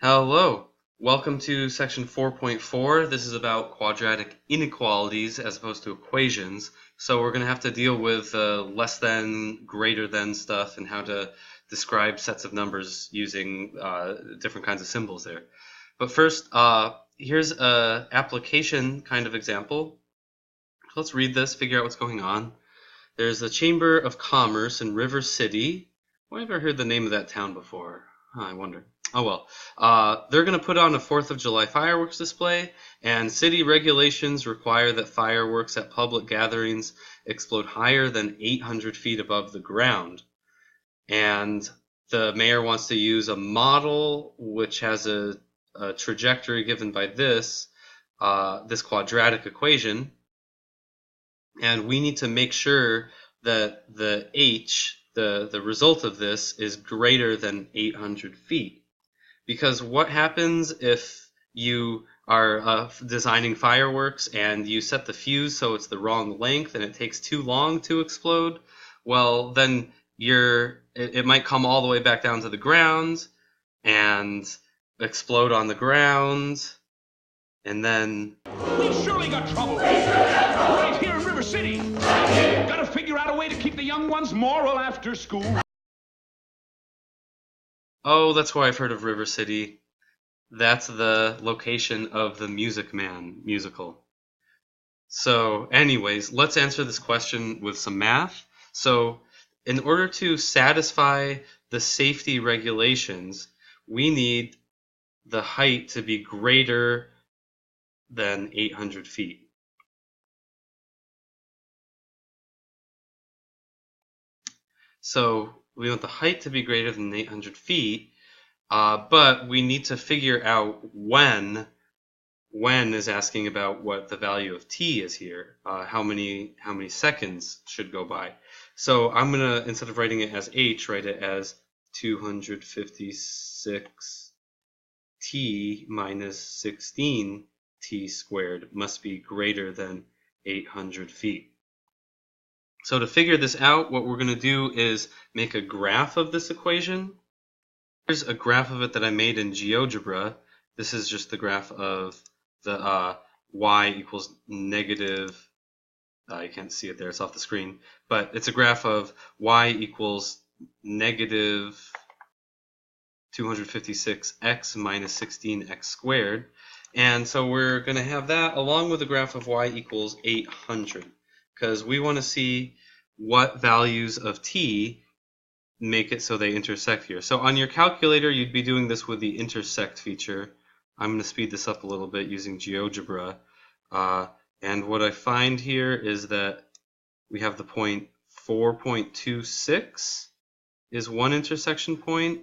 Hello, welcome to section 4.4. This is about quadratic inequalities as opposed to equations. So we're going to have to deal with less than, greater than stuff and how to describe sets of numbers using different kinds of symbols there. But first, here's an application kind of example. Let's read this, figure out what's going on. There's the Chamber of Commerce in River City. Why have I heard the name of that town before? I wonder. Oh well. They're going to put on a 4th of July fireworks display, and city regulations require that fireworks at public gatherings explode higher than 800 feet above the ground. And the mayor wants to use a model which has a trajectory given by this quadratic equation. And we need to make sure that the h, the result of this, is greater than 800 feet. Because what happens if you are designing fireworks and you set the fuse so it's the wrong length and it takes too long to explode? Well, then it might come all the way back down to the ground and explode on the ground, and then... We've surely got trouble. Right here in River City. Gotta figure out a way to keep the young ones moral after school. Oh, that's why I've heard of River City. That's the location of the Music Man musical. So anyways, let's answer this question with some math. So in order to satisfy the safety regulations, we need the height to be greater than 800 feet. So we want the height to be greater than 800 feet, but we need to figure out when. When is asking about what the value of t is here. How many seconds should go by. So I'm going to, instead of writing it as h, write it as 256 t minus 16 t squared must be greater than 800 feet. So to figure this out, what we're going to do is make a graph of this equation. Here's a graph of it that I made in GeoGebra. This is just the graph of the y equals negative, you can't see it there, it's off the screen, but it's a graph of y equals negative 256x minus 16x squared. And so we're going to have that along with a graph of y equals 800. Because we want to see what values of t make it so they intersect here. So on your calculator, you'd be doing this with the intersect feature. I'm going to speed this up a little bit using GeoGebra. And what I find here is that we have the point 4.26 is one intersection point.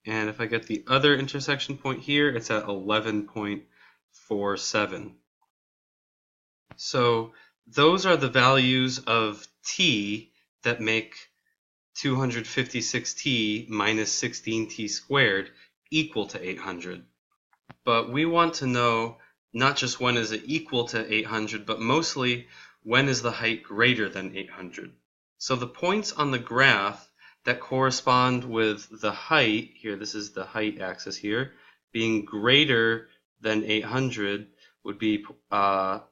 And if I get the other intersection point here, it's at 11.47. So those are the values of t that make 256t minus 16t squared equal to 800. But we want to know not just when is it equal to 800, but mostly when is the height greater than 800. So the points on the graph that correspond with the height, here this is the height axis here, being greater than 800 would be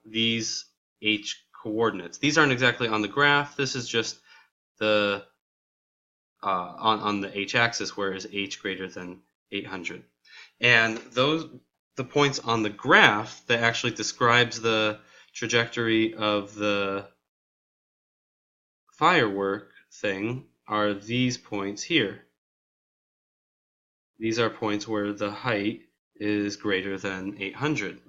these h coordinates. These aren't exactly on the graph. This is just the on the h-axis, where is h greater than 800. And the points on the graph that actually describes the trajectory of the firework thing are these points here. These are points where the height is greater than 800.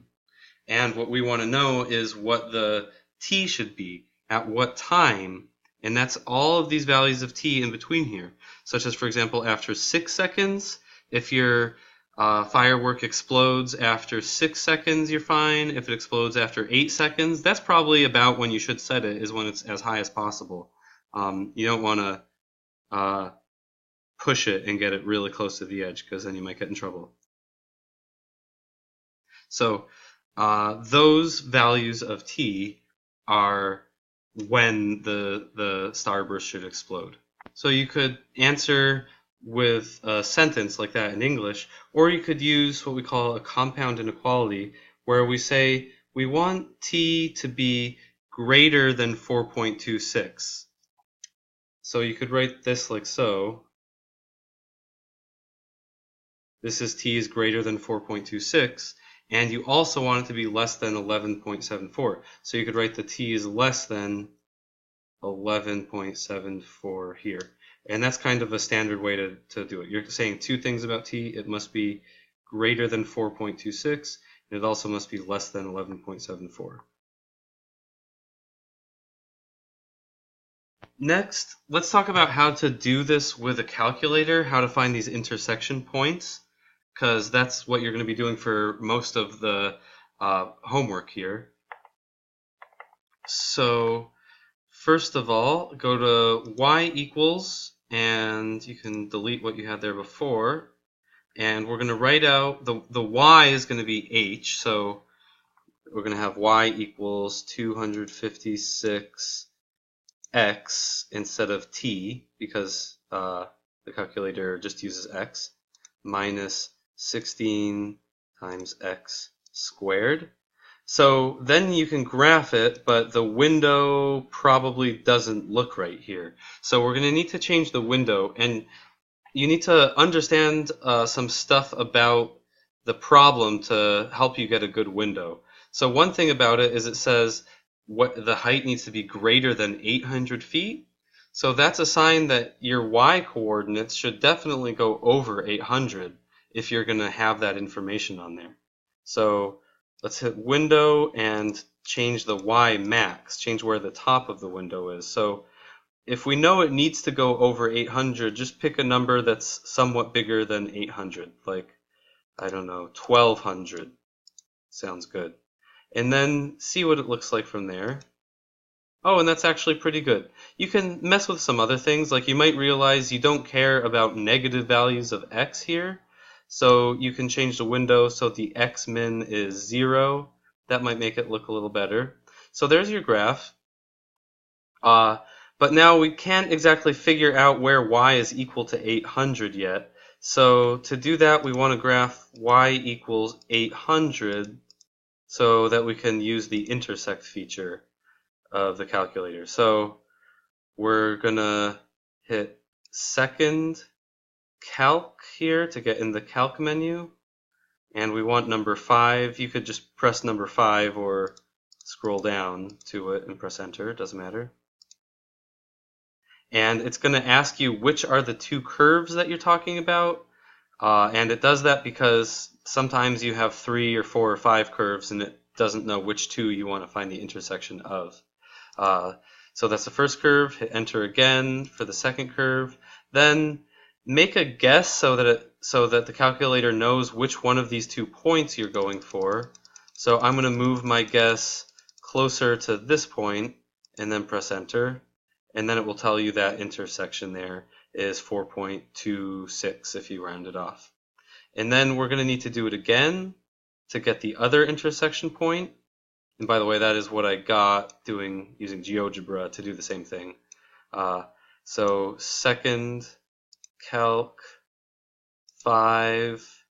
And what we want to know is what the t should be, at what time, and that's all of these values of t in between here, such as, for example, after 6 seconds, if your firework explodes after 6 seconds, you're fine. If it explodes after 8 seconds, that's probably about when you should set it, is when it's as high as possible. You don't want to push it and get it really close to the edge, because then you might get in trouble. So those values of t are when the starburst should explode. So you could answer with a sentence like that in English, or you could use what we call a compound inequality, where we say we want t to be greater than 4.26. So you could write this like so. This is t is greater than 4.26, and you also want it to be less than 11.74. So you could write the t is less than 11.74 here. And that's kind of a standard way to do it. You're saying two things about t. It must be greater than 4.26, and it also must be less than 11.74. Next, let's talk about how to do this with a calculator, how to find these intersection points, because that's what you're going to be doing for most of the homework here. So first of all, go to y equals, and you can delete what you had there before, and we're going to write out the y is going to be h, so we're going to have y equals 256 x instead of t, because the calculator just uses x, minus 16 times x squared. So then you can graph it, but the window probably doesn't look right here. So we're going to need to change the window, and you need to understand some stuff about the problem to help you get a good window. So one thing about it is it says what the height needs to be greater than 800 feet. So that's a sign that your y coordinates should definitely go over 800 if you're going to have that information on there. So let's hit window and change the y max, change where the top of the window is. So if we know it needs to go over 800, just pick a number that's somewhat bigger than 800, like, I don't know, 1200. Sounds good. And then see what it looks like from there. Oh, and that's actually pretty good. You can mess with some other things, like you might realize you don't care about negative values of x here. So you can change the window so the x min is 0. That might make it look a little better. So there's your graph. But now we can't exactly figure out where y is equal to 800 yet. So to do that, we want to graph y equals 800 so that we can use the intersect feature of the calculator. So we're going to hit second calc here to get in the calc menu, and we want number 5. You could just press number 5 or scroll down to it and press enter, it doesn't matter. And it's going to ask you which are the two curves that you're talking about, and it does that because sometimes you have 3 or 4 or 5 curves and it doesn't know which two you want to find the intersection of. So that's the first curve. Hit enter again for the second curve. Then make a guess so that the calculator knows which one of these 2 points you're going for. So I'm going to move my guess closer to this point and then press enter. And then it will tell you that intersection there is 4.26 if you round it off. And then we're going to need to do it again to get the other intersection point. And by the way, that is what I got using GeoGebra to do the same thing. So second calc 5,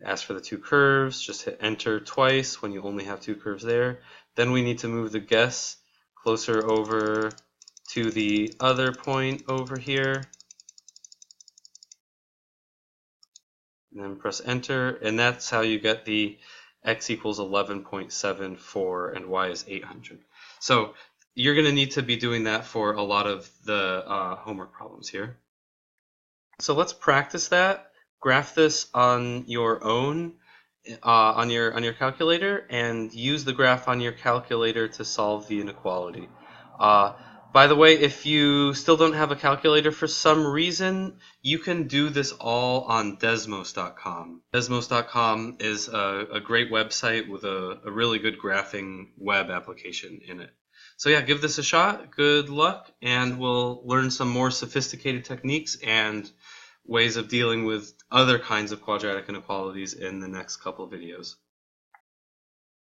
ask for the 2 curves, just hit enter twice when you only have 2 curves there. Then we need to move the guess closer over to the other point over here. And then press enter, and that's how you get the x equals 11.74 and y is 800. So you're going to need to be doing that for a lot of the homework problems here. So let's practice that. Graph this on your own, on your calculator, and use the graph on your calculator to solve the inequality. By the way, if you still don't have a calculator for some reason, you can do this all on Desmos.com. Desmos.com is a great website with a really good graphing web application in it. So yeah, give this a shot. Good luck, and we'll learn some more sophisticated techniques and ways of dealing with other kinds of quadratic inequalities in the next couple of videos.